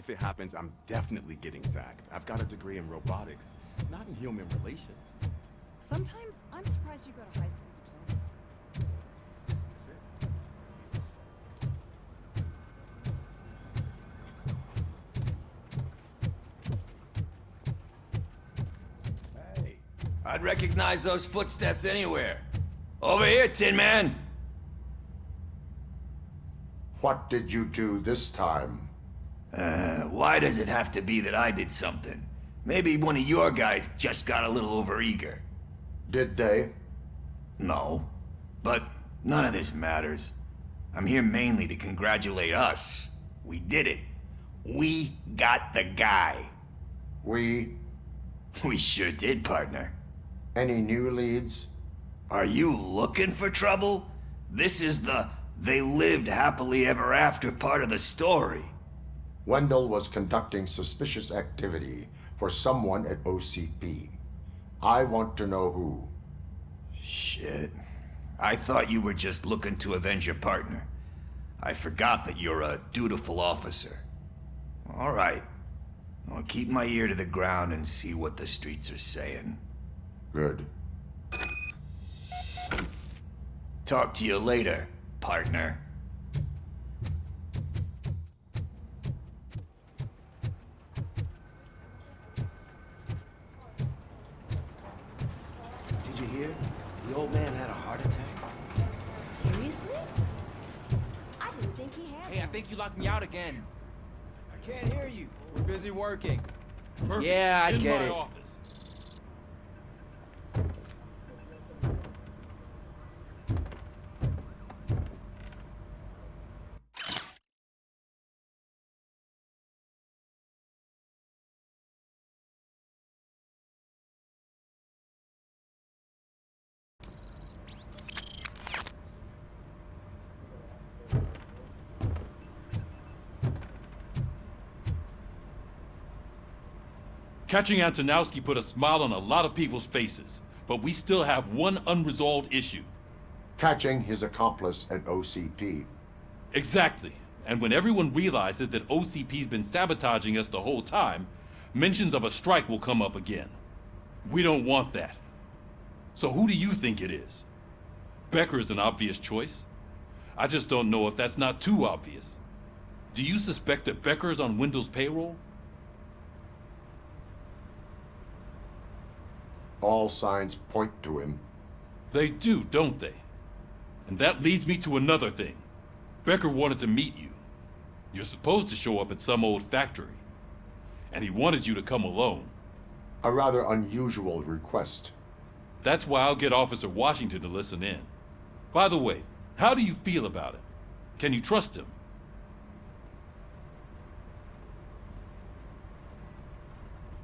if it happens, I'm definitely getting sacked. I've got a degree in robotics, not in human relations. Sometimes I'm surprised you got a high school diploma. Hey. I'd recognize those footsteps anywhere. Over here, Tin Man! What did you do this time? Why does it have to be that I did something? Maybe one of your guys just got a little overeager. Did they? No. But none of this matters. I'm here mainly to congratulate us. We did it. We got the guy. We? We sure did, partner. Any new leads? Are you looking for trouble? This is the "they lived happily ever after" part of the story. Wendell was conducting suspicious activity for someone at OCP. I want to know who. Shit. I thought you were just looking to avenge your partner. I forgot that you're a dutiful officer. All right. I'll keep my ear to the ground and see what the streets are saying. Good. Talk to you later, partner. Did you hear? The old man had a heart attack. Seriously? I didn't think he had. Hey, I think you locked me out again. I can't hear you. We're busy working. Perfect. Yeah, I In get my it. office. Catching Antonowski put a smile on a lot of people's faces, but we still have one unresolved issue. Catching his accomplice at OCP. Exactly. And when everyone realizes that OCP's been sabotaging us the whole time, mentions of a strike will come up again. We don't want that. So who do you think it is? Becker is an obvious choice. I just don't know if that's not too obvious. Do you suspect that Becker is on Wendell's payroll? All signs point to him. They do, don't they? And that leads me to another thing. Becker wanted to meet you. You're supposed to show up at some old factory. And he wanted you to come alone. A rather unusual request. That's why I'll get Officer Washington to listen in. By the way, how do you feel about him? Can you trust him?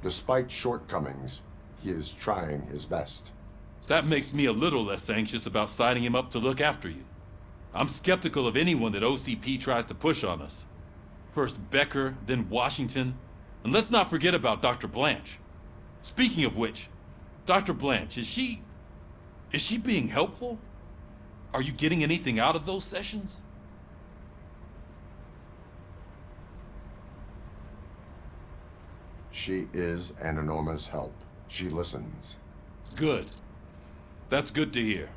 Despite shortcomings, he is trying his best. That makes me a little less anxious about signing him up to look after you. I'm skeptical of anyone that OCP tries to push on us. First Becker, then Washington, and let's not forget about Dr. Blanche. Speaking of which, Dr. Blanche, is she being helpful? Are you getting anything out of those sessions? She is an enormous help. She listens. Good. That's good to hear.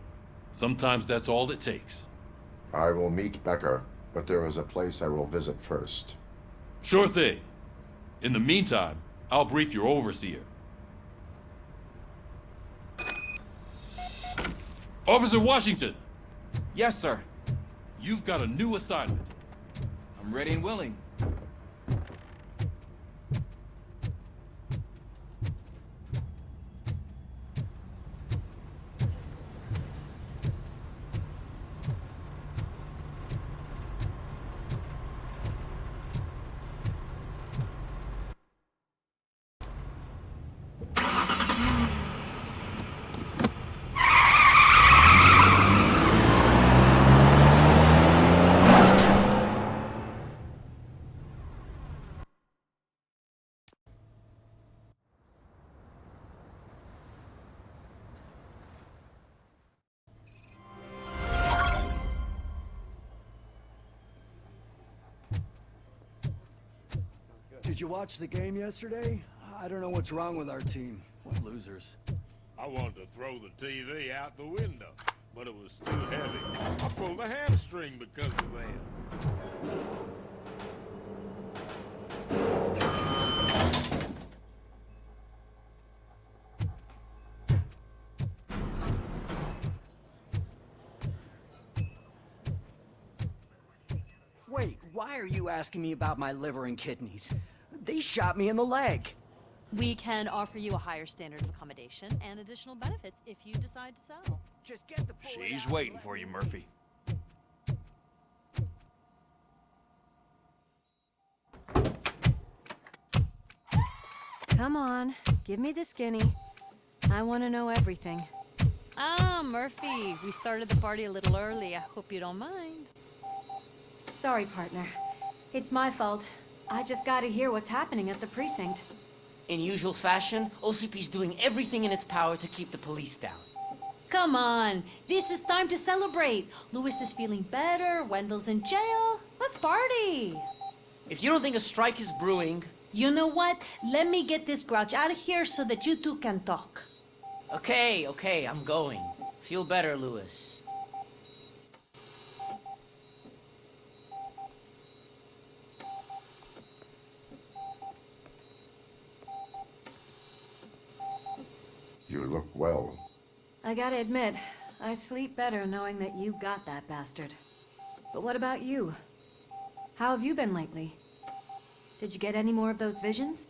Sometimes that's all it takes. I will meet Becker, but there is a place I will visit first. Sure thing. In the meantime, I'll brief your overseer. Officer Washington! Yes, sir. You've got a new assignment. I'm ready and willing. Did you watch the game yesterday? I don't know what's wrong with our team. What losers. I wanted to throw the TV out the window, but it was too heavy. I pulled a hamstring because of that. Wait, why are you asking me about my liver and kidneys? They shot me in the leg. We can offer you a higher standard of accommodation and additional benefits if you decide to sell. Just get the bullet She's out. waiting for you, Murphy. Come on, give me the skinny. I want to know everything. Ah, Murphy, we started the party a little early. I hope you don't mind. Sorry, partner. It's my fault. I just gotta hear what's happening at the precinct. In usual fashion, OCP's doing everything in its power to keep the police down. Come on, this is time to celebrate. Louis is feeling better, Wendell's in jail. Let's party. If you don't think a strike is brewing... You know what? Let me get this grouch out of here so that you two can talk. Okay, I'm going. Feel better, Louis. You look well. I gotta admit, I sleep better knowing that you got that bastard. But what about you? How have you been lately? Did you get any more of those visions?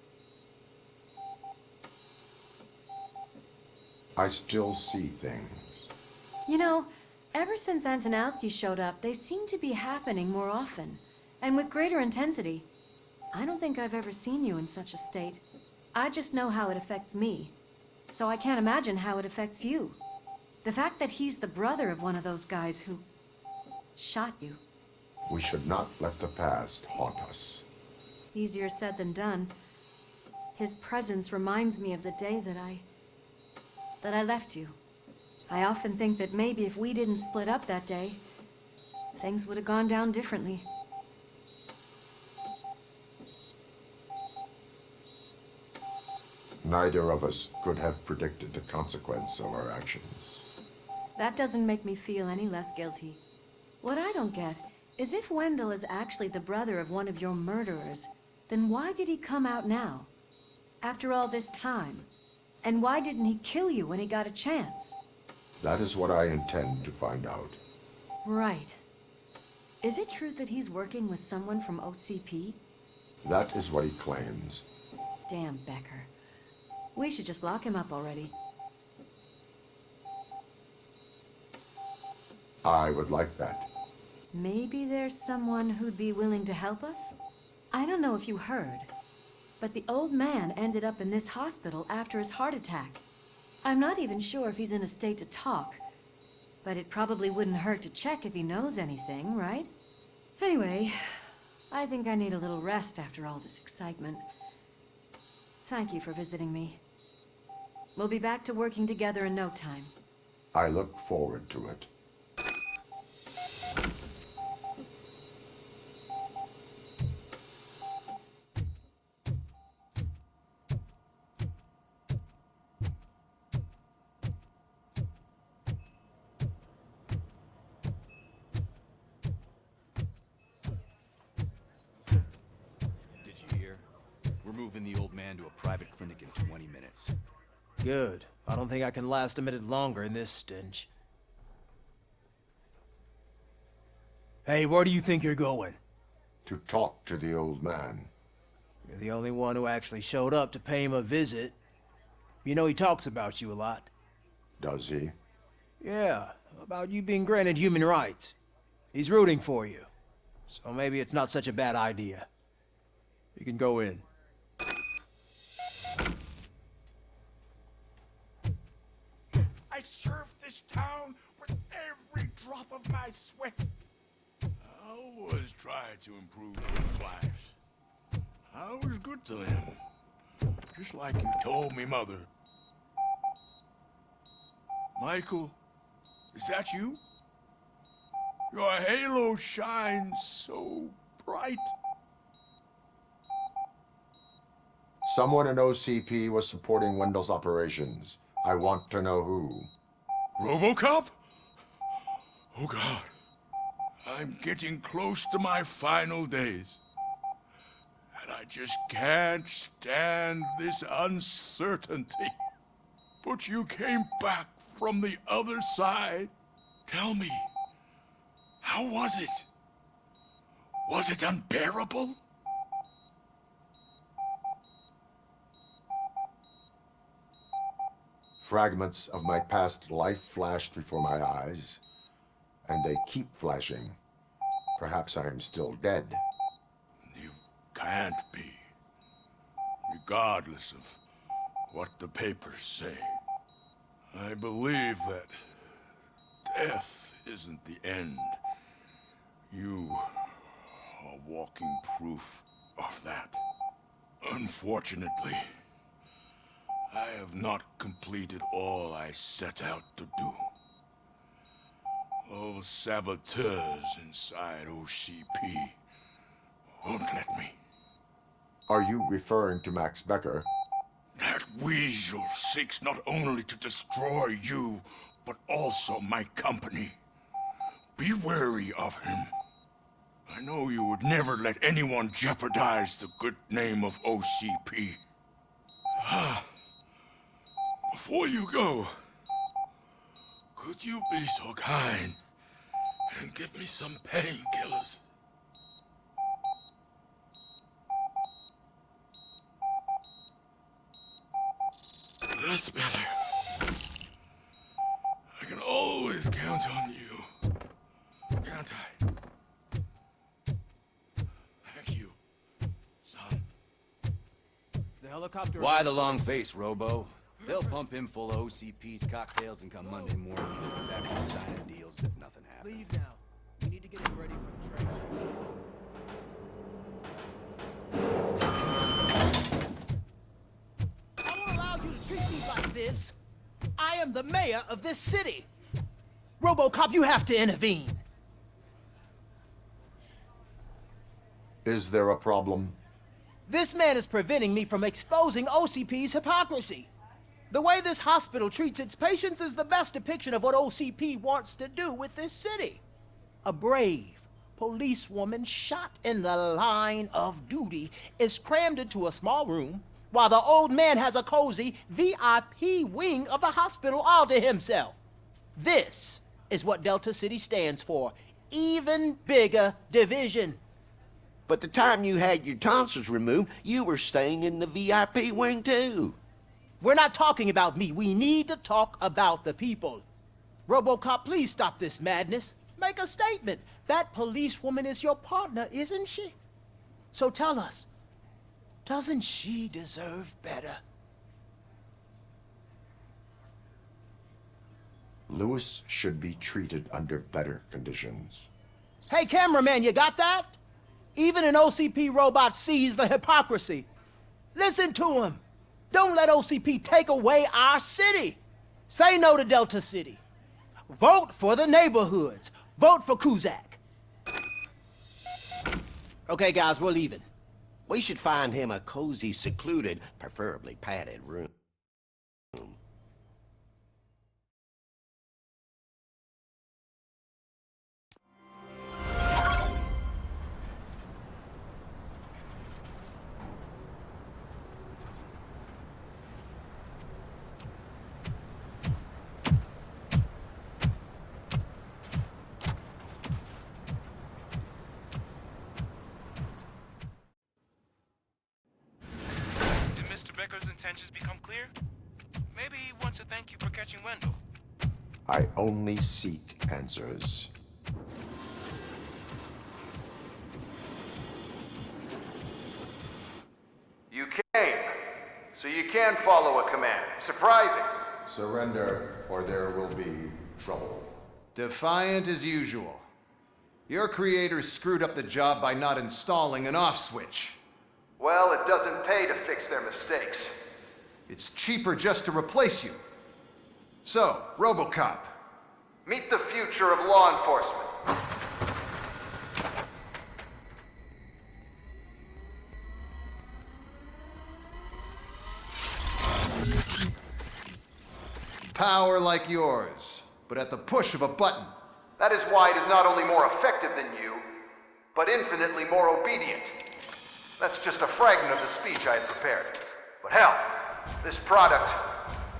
I still see things. You know, ever since Antonowski showed up, they seem to be happening more often, and with greater intensity. I don't think I've ever seen you in such a state. I just know how it affects me, so I can't imagine how it affects you. The fact that he's the brother of one of those guys who shot you. We should not let the past haunt us. Easier said than done. His presence reminds me of the day that I left you. I often think that maybe if we didn't split up that day, things would have gone down differently. Neither of us could have predicted the consequence of our actions. That doesn't make me feel any less guilty. What I don't get is if Wendell is actually the brother of one of your murderers, then why did he come out now? After all this time? And why didn't he kill you when he got a chance? That is what I intend to find out. Right. Is it true that he's working with someone from OCP? That is what he claims. Damn Becker. We should just lock him up already. I would like that. Maybe there's someone who'd be willing to help us? I don't know if you heard, but the old man ended up in this hospital after his heart attack. I'm not even sure if he's in a state to talk, but it probably wouldn't hurt to check if he knows anything, right? Anyway, I think I need a little rest after all this excitement. Thank you for visiting me. We'll be back to working together in no time. I look forward to it. Did you hear? We're moving the old man to a private clinic in 20 minutes. Good. I don't think I can last a minute longer in this stench. Hey, where do you think you're going? To talk to the old man. You're the only one who actually showed up to pay him a visit. You know he talks about you a lot. Does he? Yeah, about you being granted human rights. He's rooting for you. So maybe it's not such a bad idea. You can go in. I served this town with every drop of my sweat. I always tried to improve people's lives. I was good to them. Just like you told me, Mother. Michael, is that you? Your halo shines so bright. Someone in OCP was supporting Wendell's operations. I want to know who. Robocop? Oh God. I'm getting close to my final days. And I just can't stand this uncertainty. But you came back from the other side. Tell me, how was it? Was it unbearable? Fragments of my past life flashed before my eyes, and they keep flashing. Perhaps I am still dead. You can't be. Regardless of what the papers say. I believe that death isn't the end. You are walking proof of that. Unfortunately, I have not completed all I set out to do. Those saboteurs inside OCP won't let me. Are you referring to Max Becker? That weasel seeks not only to destroy you, but also my company. Be wary of him. I know you would never let anyone jeopardize the good name of OCP. Before you go, could you be so kind and give me some painkillers? That's better. I can always count on you. Can't I? Thank you, son. The helicopter... Why the long face, Robo? They'll pump him full of OCP's cocktails and come Monday morning and be back to signing deals if nothing happens. Leave now. We need to get him ready for the transfer. I won't allow you to treat me like this. I am the mayor of this city. Robocop, you have to intervene. Is there a problem? This man is preventing me from exposing OCP's hypocrisy. The way this hospital treats its patients is the best depiction of what OCP wants to do with this city. A brave policewoman shot in the line of duty is crammed into a small room while the old man has a cozy VIP wing of the hospital all to himself. This is what Delta City stands for. Even bigger division. But the time you had your tonsils removed, you were staying in the VIP wing too. We're not talking about me. We need to talk about the people. Robocop, please stop this madness. Make a statement. That policewoman is your partner, isn't she? So tell us, doesn't she deserve better? Lewis should be treated under better conditions. Hey, cameraman, you got that? Even an OCP robot sees the hypocrisy. Listen to him. Don't let OCP take away our city. Say no to Delta City. Vote for the neighborhoods. Vote for Kuzak. Okay, guys, we're leaving. We should find him a cozy, secluded, preferably padded room. Becker's intentions become clear? Maybe he wants to thank you for catching Wendell. I only seek answers. You came, so you can follow a command. Surprising. Surrender, or there will be trouble. Defiant as usual. Your creators screwed up the job by not installing an off switch. Well, it doesn't pay to fix their mistakes. It's cheaper just to replace you. So, Robocop, meet the future of law enforcement. Power like yours, but at the push of a button. That is why it is not only more effective than you, but infinitely more obedient. That's just a fragment of the speech I had prepared. But hell, this product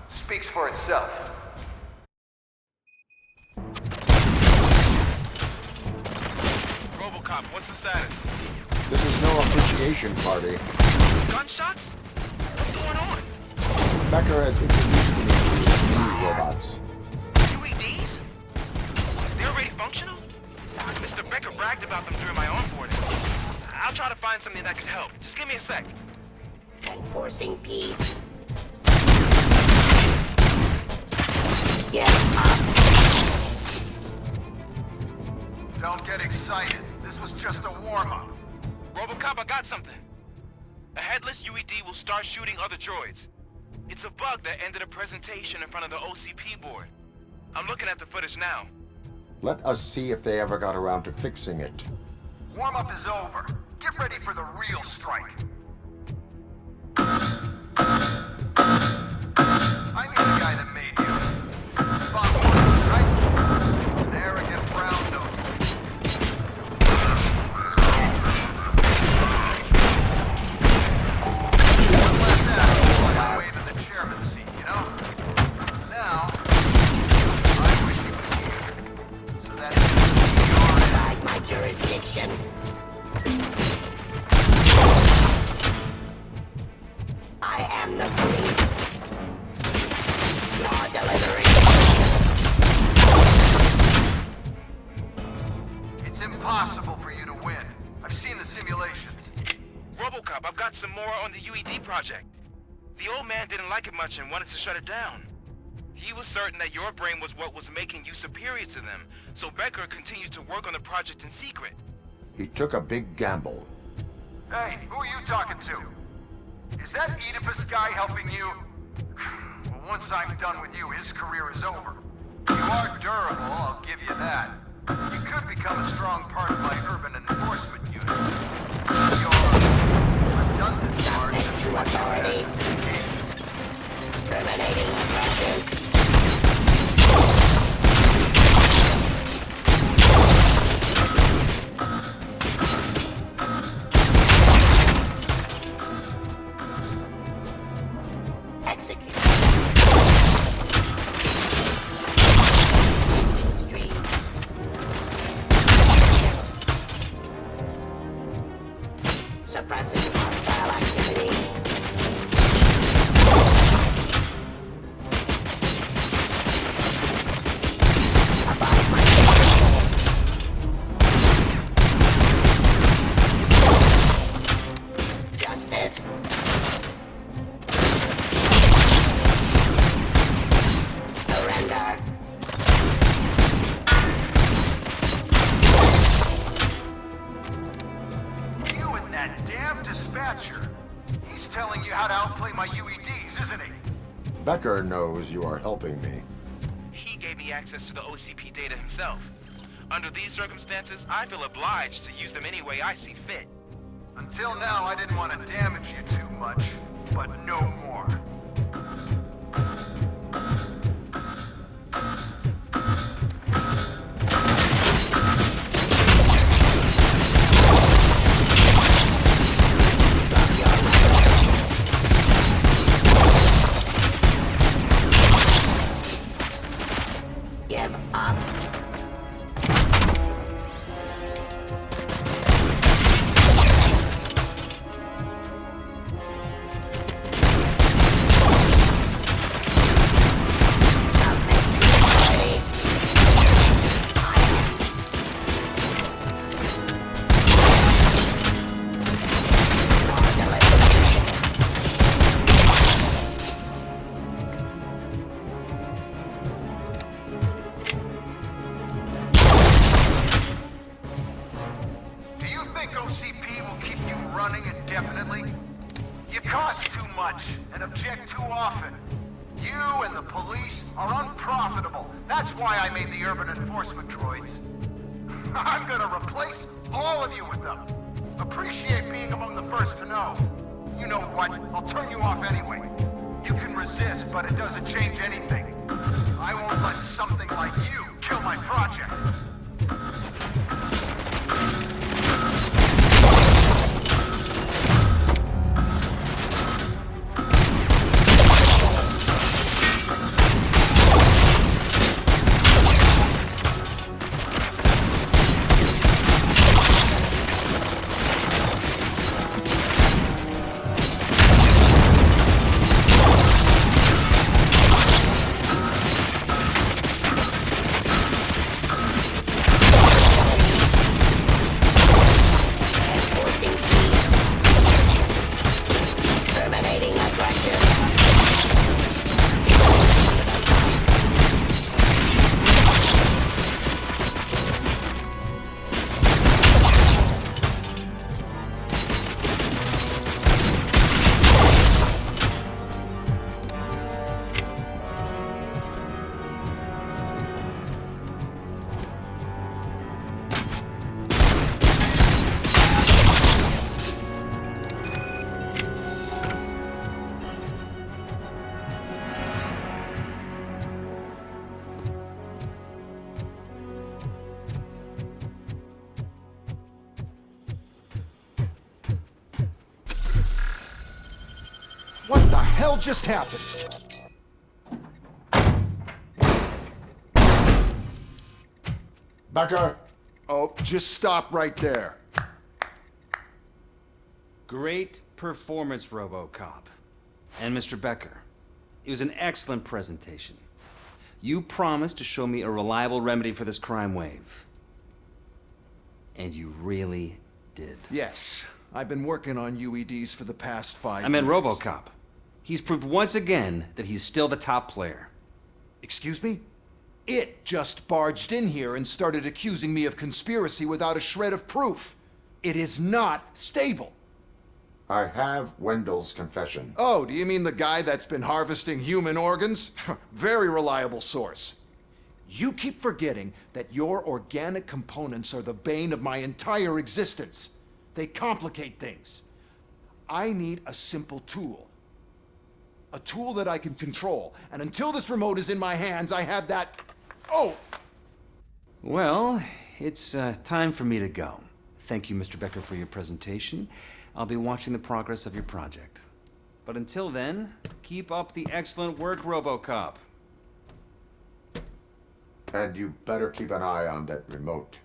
speaks for itself. Robocop, what's the status? This is no appreciation party. Gunshots? What's going on? Becker has introduced me to his new robots. UEDs? They're already functional? Mr. Becker bragged about them during my onboarding. I'll try to find something that could help. Just give me a sec. Enforcing peace. Get up. Don't get excited. This was just a warm-up. Robocop, I got something. A headless UED will start shooting other droids. It's a bug that ended a presentation in front of the OCP board. I'm looking at the footage now. Let us see if they ever got around to fixing it. Warm-up is over. Get ready for the real strike. I knew the guy that made you. Bob Morgan, right? An arrogant brown nose. One last asshole on my way to the chairman's seat, you know? Now, I wish he was here. So that he could see your By my jurisdiction. I am the police. Law delivery. It's impossible for you to win. I've seen the simulations. Robocop, I've got some more on the UED project. The old man didn't like it much and wanted to shut it down. He was certain that your brain was what was making you superior to them, so Becker continued to work on the project in secret. He took a big gamble. Hey, who are you talking to? Is that Oedipus guy helping you? Well, once I'm done with you, his career is over. You are durable, I'll give you that. You could become a strong part of my urban enforcement unit. Your redundant part is to authority. Terminating oppression. Execute. Stream. Suppressing hostile activity. Abide my justice. Surrender. You and that damn dispatcher. He's telling you how to outplay my UEDs, isn't he? Becker knows you are helping me. He gave me access to the OCP data himself. Under these circumstances, I feel obliged to use them any way I see fit. Until now, I didn't want to damage you too much, but no more. Give up. Do you think OCP will keep you running indefinitely? You cost too much and object too often. You and the police are unprofitable. That's why I made the urban enforcement droids. I'm gonna replace all of you with them. Appreciate being among the first to know. You know what? I'll turn you off anyway. You can resist, but it doesn't change anything. something like you kill my project. What the hell just happened? Becker! Oh, just stop right there. Great performance, Robocop. And Mr. Becker, it was an excellent presentation. You promised to show me a reliable remedy for this crime wave. And you really did. Yes, I've been working on UEDs for the past 5 years. I meant Robocop. He's proved once again that he's still the top player. Excuse me? It just barged in here and started accusing me of conspiracy without a shred of proof. It is not stable. I have Wendell's confession. Oh, do you mean the guy that's been harvesting human organs? Very reliable source. You keep forgetting that your organic components are the bane of my entire existence. They complicate things. I need a simple tool. A tool that I can control. And until this remote is in my hands, I have that... Oh! Well, it's time for me to go. Thank you, Mr. Becker, for your presentation. I'll be watching the progress of your project. But until then, keep up the excellent work, Robocop. And you better keep an eye on that remote.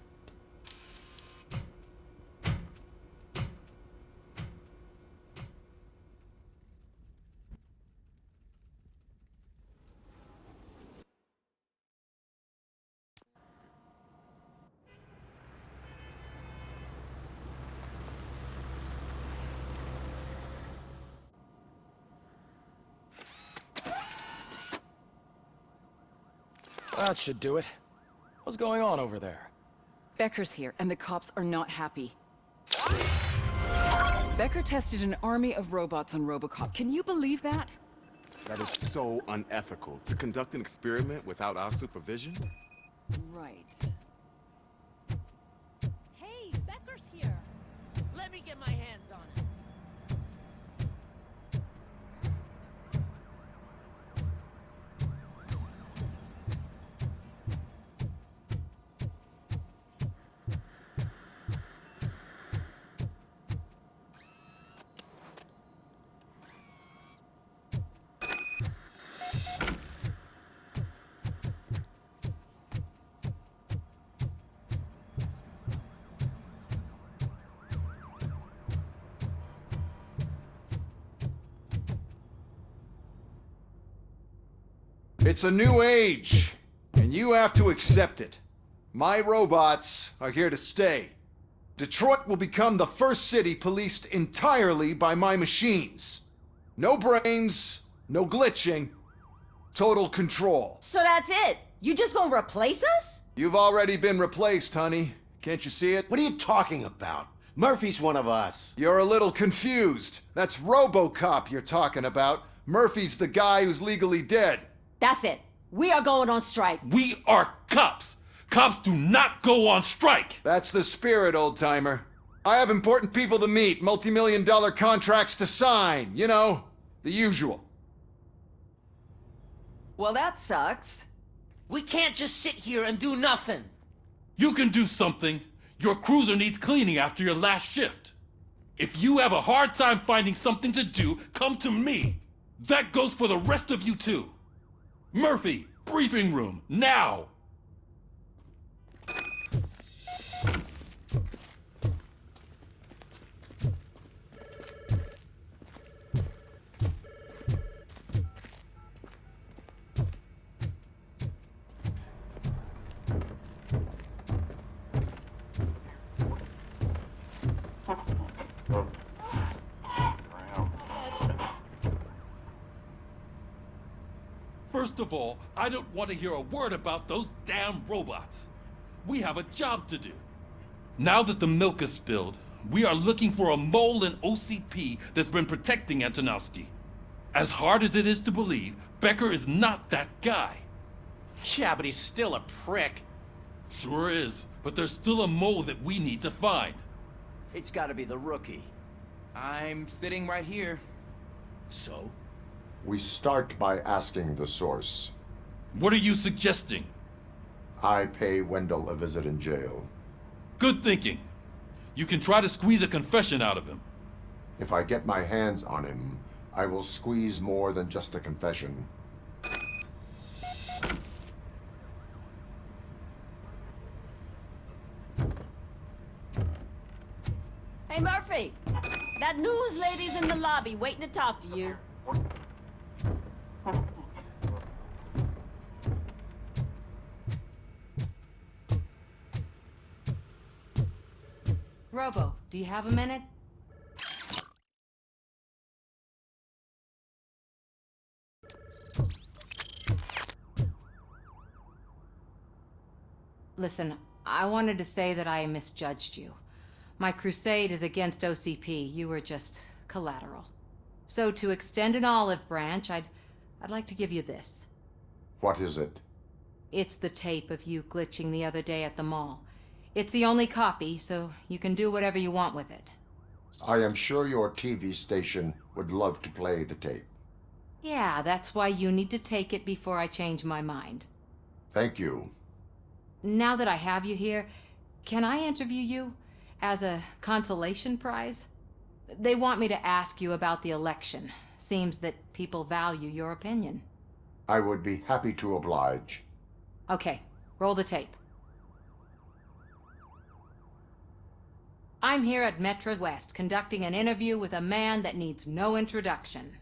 That should do it. What's going on over there? Becker's here, and the cops are not happy. Becker tested an army of robots on Robocop. Can you believe that? That is so unethical. To conduct an experiment without our supervision? Right. Hey, Becker's here. Let me get my hands on him. It's a new age, and you have to accept it. My robots are here to stay. Detroit will become the first city policed entirely by my machines. No brains, no glitching, total control. So that's it? You just gonna replace us? You've already been replaced, honey. Can't you see it? What are you talking about? Murphy's one of us. You're a little confused. That's Robocop you're talking about. Murphy's the guy who's legally dead. That's it. We are going on strike. We are cops. Cops do not go on strike. That's the spirit, old-timer. I have important people to meet, multi-million-dollar contracts to sign. You know, the usual. Well, that sucks. We can't just sit here and do nothing. You can do something. Your cruiser needs cleaning after your last shift. If you have a hard time finding something to do, come to me. That goes for the rest of you too. Murphy, briefing room, now! First of all, I don't want to hear a word about those damn robots. We have a job to do. Now that the milk is spilled, we are looking for a mole in OCP that's been protecting Antonowski. As hard as it is to believe, Becker is not that guy. Yeah, but he's still a prick. Sure is, but there's still a mole that we need to find. It's gotta be the rookie. I'm sitting right here. So? We start by asking the source. What are you suggesting? I pay Wendell a visit in jail. Good thinking. You can try to squeeze a confession out of him. If I get my hands on him, I will squeeze more than just a confession. Hey, Murphy! That news lady's in the lobby waiting to talk to you. Robo, do you have a minute? Listen, I wanted to say that I misjudged you. My crusade is against OCP. You were just collateral. So to extend an olive branch, I'd like to give you this. What is it? It's the tape of you glitching the other day at the mall. It's the only copy, so you can do whatever you want with it. I am sure your TV station would love to play the tape. Yeah, that's why you need to take it before I change my mind. Thank you. Now that I have you here, can I interview you as a consolation prize? They want me to ask you about the election. Seems that people value your opinion. I would be happy to oblige. Okay, roll the tape. I'm here at Metro West conducting an interview with a man that needs no introduction.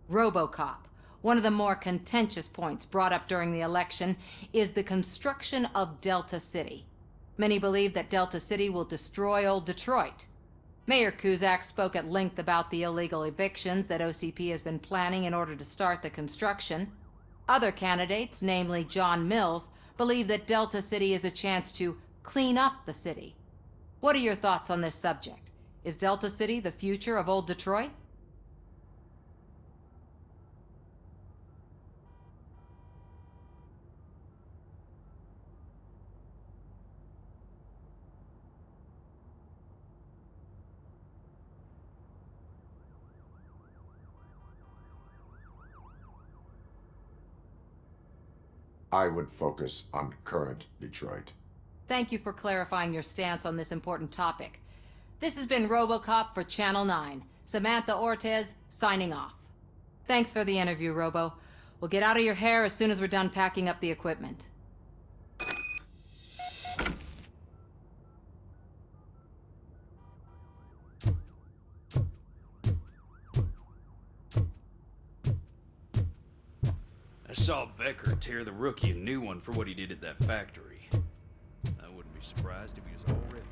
Robocop. One of the more contentious points brought up during the election is the construction of Delta City. Many believe that Delta City will destroy old Detroit. Mayor Cusack spoke at length about the illegal evictions that OCP has been planning in order to start the construction. Other candidates, namely John Mills, believe that Delta City is a chance to clean up the city. What are your thoughts on this subject? Is Delta City the future of old Detroit? I would focus on current Detroit. Thank you for clarifying your stance on this important topic. This has been Robocop for Channel 9. Samantha Ortez, signing off. Thanks for the interview, Robo. We'll get out of your hair as soon as we're done packing up the equipment. I saw Becker tear the rookie a new one for what he did at that factory. I wouldn't be surprised if he was already.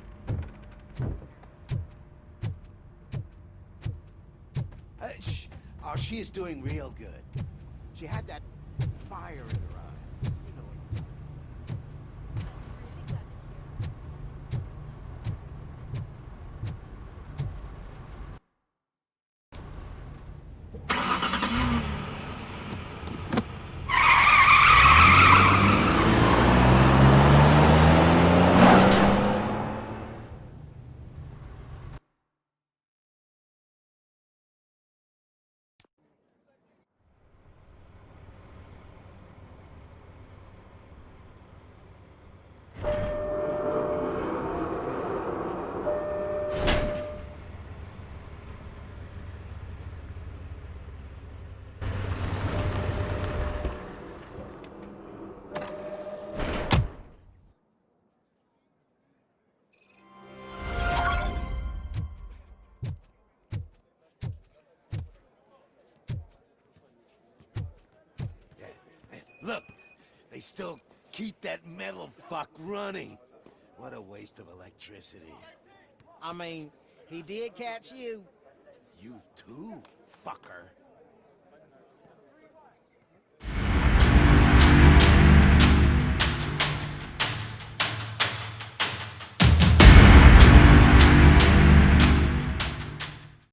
Oh, she is doing real good. She had that fire in her eyes. You know Look, they still keep that metal fuck running. What a waste of electricity. I mean, he did catch you. You too, fucker.